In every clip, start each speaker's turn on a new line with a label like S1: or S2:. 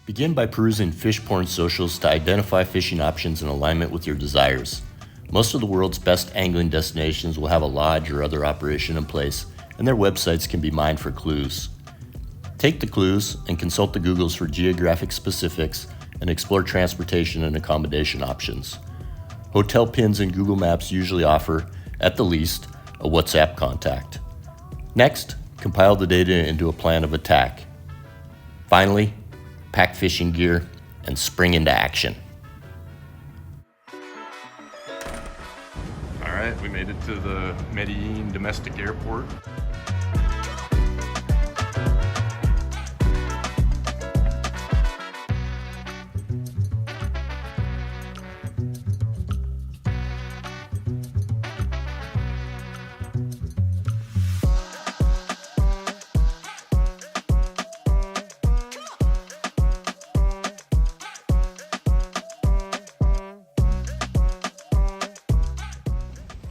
S1: Begin by perusing fish porn socials to identify fishing options in alignment with your desires. Most of the world's best angling destinations will have a lodge or other operation in place, and their websites can be mined for clues. Take the clues and consult the Googles for geographic specifics and explore transportation and accommodation options. Hotel pins in Google Maps usually offer, at the least, a WhatsApp contact. Next, compile the data into a plan of attack. Finally, pack fishing gear and spring into action.
S2: All right, we made it to the Medellin domestic airport.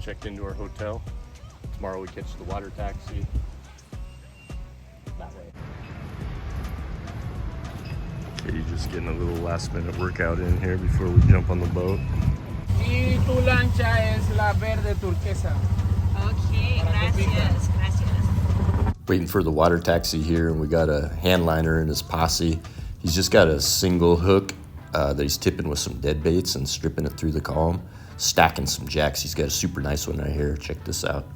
S2: Checked into our hotel. Tomorrow we catch the water taxi that way. Okay, just getting a little last minute workout in here before we jump on the boat.
S3: Y tu lancha es la verde turquesa.
S4: Okay, gracias, gracias.
S1: Waiting for the water taxi here, and we got a hand liner in his posse. He's just got a single hook that he's tipping with some dead baits and stripping it through the column, stacking some jacks. He's got a super nice one right here. Check this out.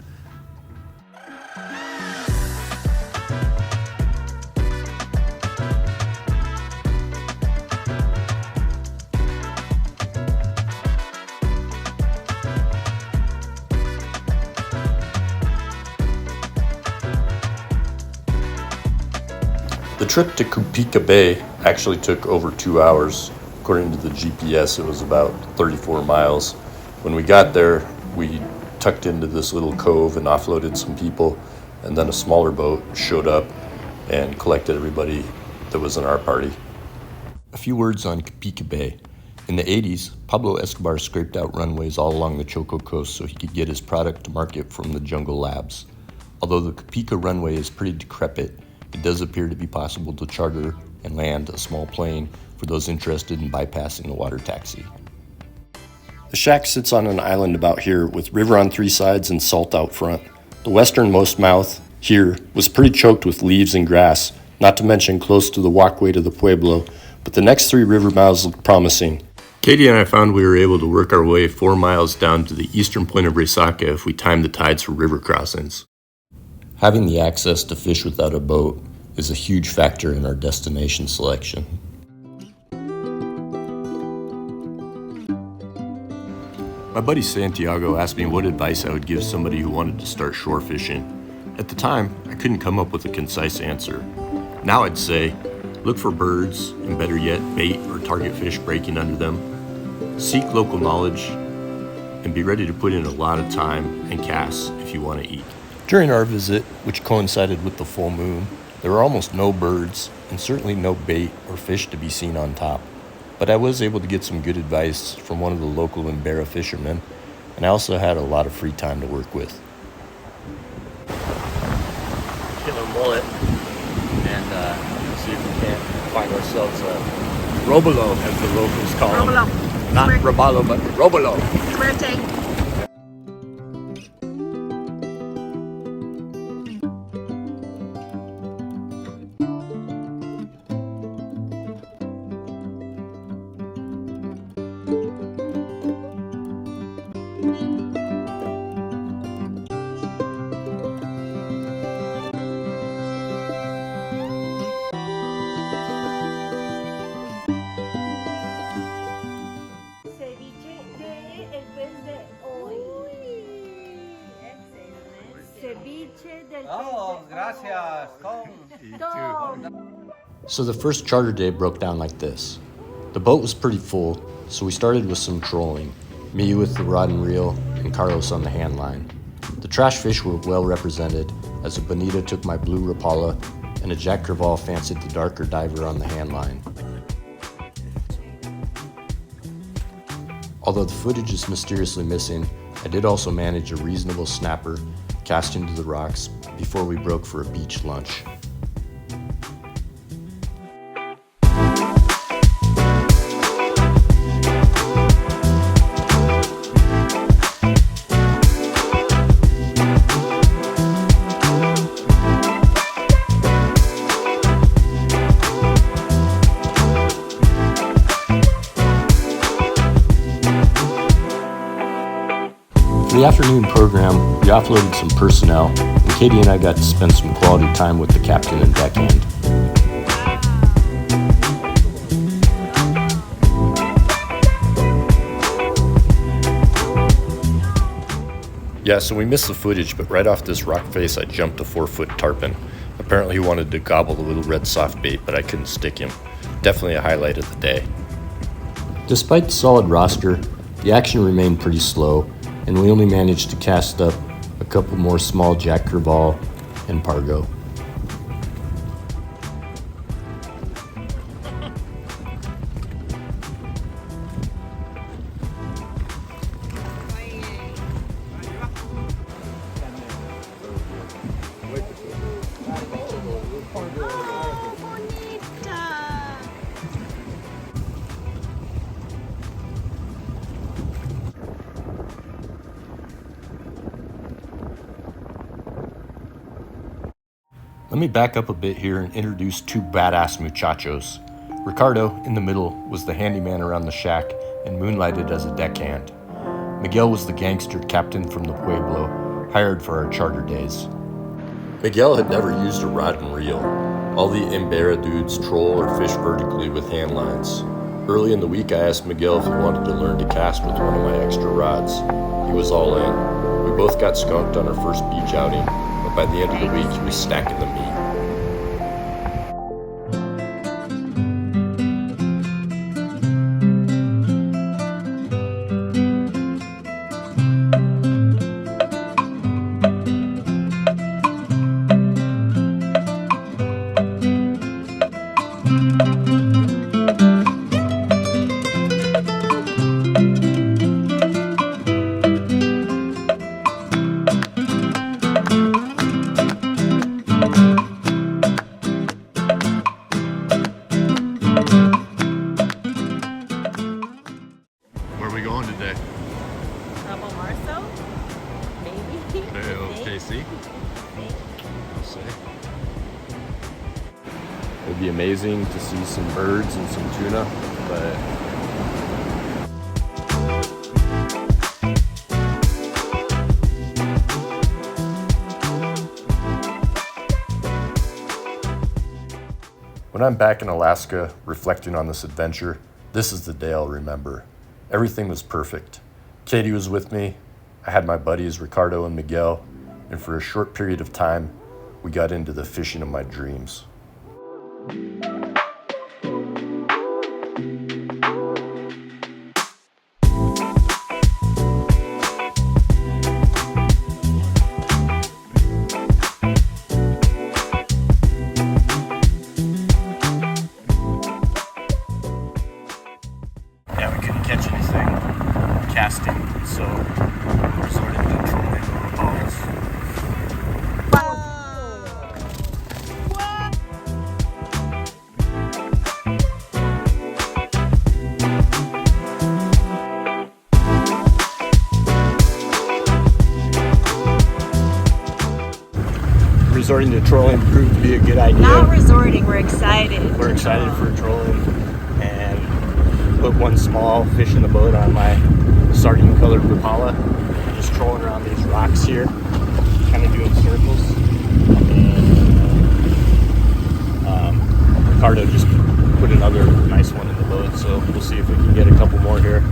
S1: The trip to Cupica Bay actually took over 2 hours. According to the GPS, it was about 34 miles. When we got there, we tucked into this little cove and offloaded some people, and then a smaller boat showed up and collected everybody that was in our party. A few words on Cupica Bay. In the 80s, Pablo Escobar scraped out runways all along the Choco coast so he could get his product to market from the jungle labs. Although the Cupica runway is pretty decrepit, it does appear to be possible to charter and land a small plane for those interested in bypassing the water taxi. The shack sits on an island about here with river on 3 sides and salt out front. The westernmost mouth here was pretty choked with leaves and grass, not to mention close to the walkway to the pueblo, but the next 3 river mouths look promising. Katie and I found we were able to work our way 4 miles down to the eastern point of Resaca if we timed the tides for river crossings. Having the access to fish without a boat is a huge factor in our destination selection. My buddy Santiago asked me what advice I would give somebody who wanted to start shore fishing. At the time, I couldn't come up with a concise answer. Now I'd say, look for birds, and better yet, bait or target fish breaking under them. Seek local knowledge, and be ready to put in a lot of time and casts if you want to eat. During our visit, which coincided with the full moon, there were almost no birds and certainly no bait or fish to be seen on top. But I was able to get some good advice from one of the local Embera fishermen, and I also had a lot of free time to work with. Killer mullet, and see if we can't find ourselves a robolo, as the locals call them.
S4: Robolo.
S1: Not robalo, but robolo.
S4: Suerte.
S3: Oh, gracias.
S1: So the first charter day broke down like this. The boat was pretty full, so we started with some trolling. Me with the rod and reel, and Carlos on the hand line. The trash fish were well represented, as a bonita took my blue Rapala, and a Jack Crevalle fancied the darker diver on the hand line. Although the footage is mysteriously missing, I did also manage a reasonable snapper cast into the rocks before we broke for a beach lunch. the afternoon program, we offloaded some personnel, and Katie and I got to spend some quality time with the captain and deckhand. Yeah, so we missed the footage, but right off this rock face, I jumped a 4-foot tarpon. Apparently he wanted to gobble the little red soft bait, but I couldn't stick him. Definitely a highlight of the day. Despite the solid roster, the action remained pretty slow, and we only managed to cast up a couple more small jack crevalle and pargo. Let me back up a bit here and introduce two badass muchachos. Ricardo, in the middle, was the handyman around the shack and moonlighted as a deckhand. Miguel was the gangster captain from the Pueblo, hired for our charter days. Miguel had never used a rod and reel. All the Embera dudes troll or fish vertically with hand lines. Early in the week, I asked Miguel if he wanted to learn to cast with one of my extra rods. He was all in. We both got skunked on our first beach outing, but by the end of the week, he was stacking the meat. Where are we going today?
S4: Cabo Marzo? Maybe.
S1: KC? I'll say. It'd be amazing to see some birds and some tuna, but when I'm back in Alaska reflecting on this adventure, this is the day I'll remember. Everything was perfect. Katie was with me, I had my buddies Ricardo and Miguel, and for a short period of time, we got into the fishing of my dreams. Yeah, we couldn't catch anything casting, so we resorted to trolling lure balls. Resorting to trolling proved to be a good idea.
S4: Not resorting, we're excited.
S1: We're excited for trolling and put one small fish in the boat on my sardine colored Rapala. Just trolling around these rocks here, kind of doing circles. And Ricardo just put another nice one in the boat, so we'll see if we can get a couple more here.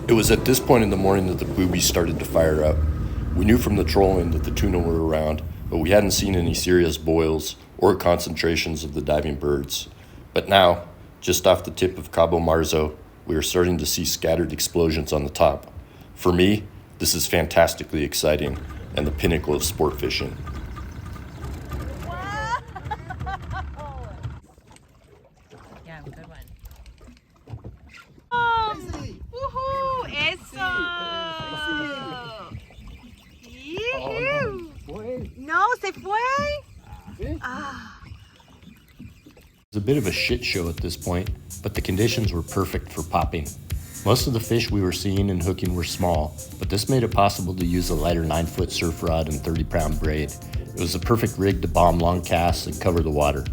S1: It was at this point in the morning that the boobies started to fire up. We knew from the trolling that the tuna were around, but we hadn't seen any serious boils or concentrations of the diving birds. But now, just off the tip of Cabo Marzo, we are starting to see scattered explosions on the top. For me, this is fantastically exciting and the pinnacle of sport fishing.
S4: Yeah, good one. Oh, woohoo! Eso! Yuhu. No, se fue. Ah.
S1: It was a bit of a shit show at this point, but the conditions were perfect for popping. Most of the fish we were seeing and hooking were small, but this made it possible to use a lighter 9-foot surf rod and 30-pound braid. It was the perfect rig to bomb long casts and cover the water.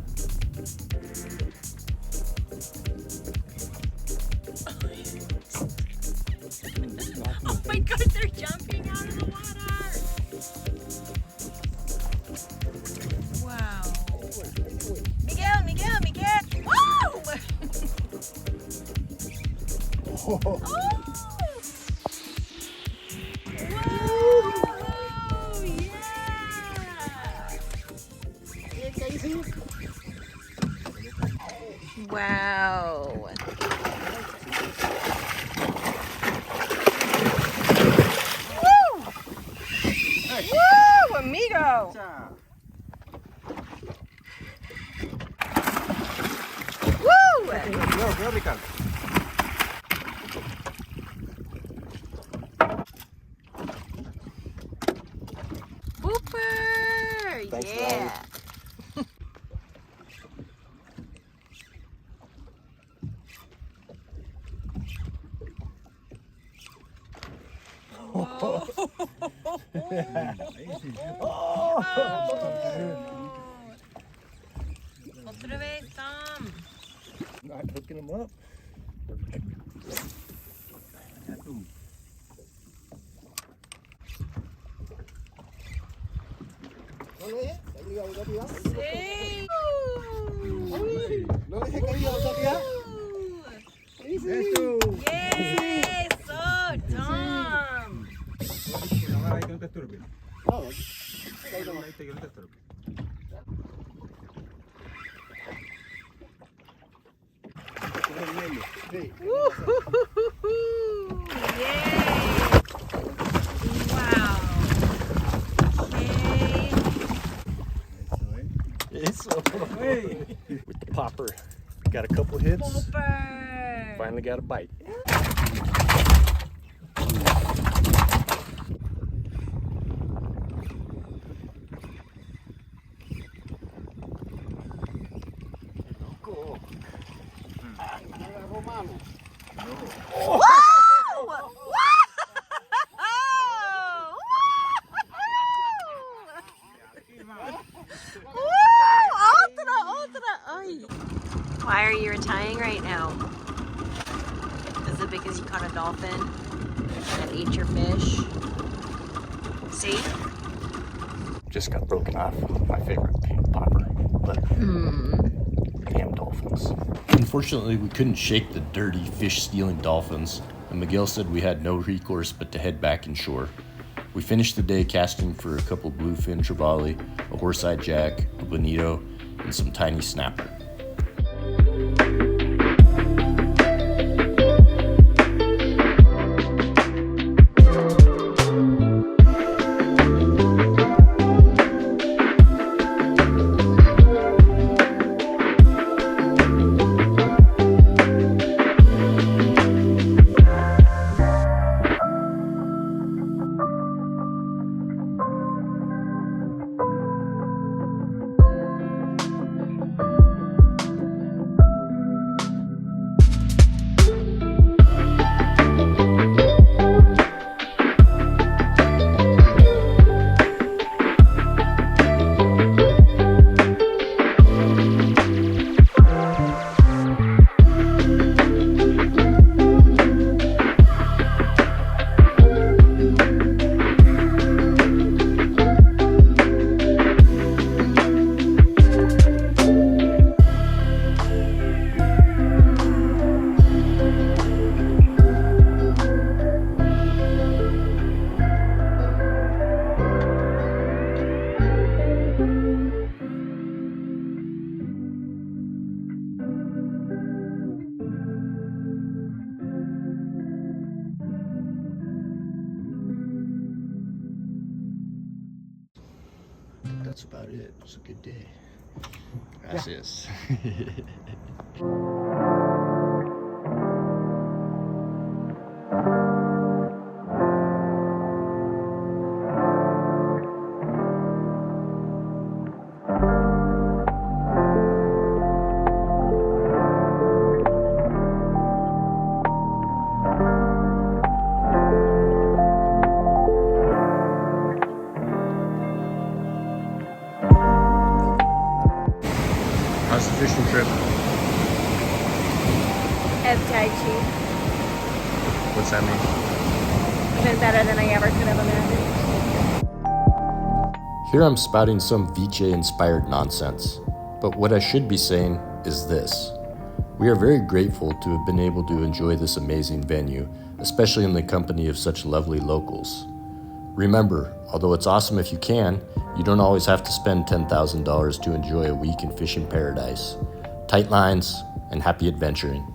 S4: Oh my God, they're jumping out of the water. Wow. Miguel, Miguel, Miguel. Whoa! Oh! Whoa! Yeah! Wow. Woo! Woo, amigo. Woo! Booper! Yeah. Whoa. Otra vez, Tom.
S5: Not hooking them up.
S4: Sí.
S5: No deje que diga otra tía. Eso.
S4: Yes, so Tom.
S5: Ahí que no te estorbe. Ahí que no te estorbe.
S4: Woo-hoo-hoo-hoo-hoo. Yay. Wow. Okay.
S2: With the popper, got a couple hits.
S4: Booper.
S2: Finally got a bite.
S4: Why are you retiring right now? Is it because you caught a dolphin that ate your fish? See?
S1: Just got broken off my favorite popper, but damn dolphins. Unfortunately, we couldn't shake the dirty fish-stealing dolphins, and Miguel said we had no recourse but to head back inshore. We finished the day casting for a couple bluefin trevally, a horse-eyed jack, a bonito, and some tiny snapper. That's about it. It was a good day. Gracias.
S2: How's the fishing trip?
S6: FTIG.
S2: What's that mean?
S6: Even better than I ever could have imagined.
S1: Here I'm spouting some Vice-inspired nonsense, but what I should be saying is this. We are very grateful to have been able to enjoy this amazing venue, especially in the company of such lovely locals. Remember, although it's awesome if you can, you don't always have to spend $10,000 to enjoy a week in fishing paradise. Tight lines and happy adventuring.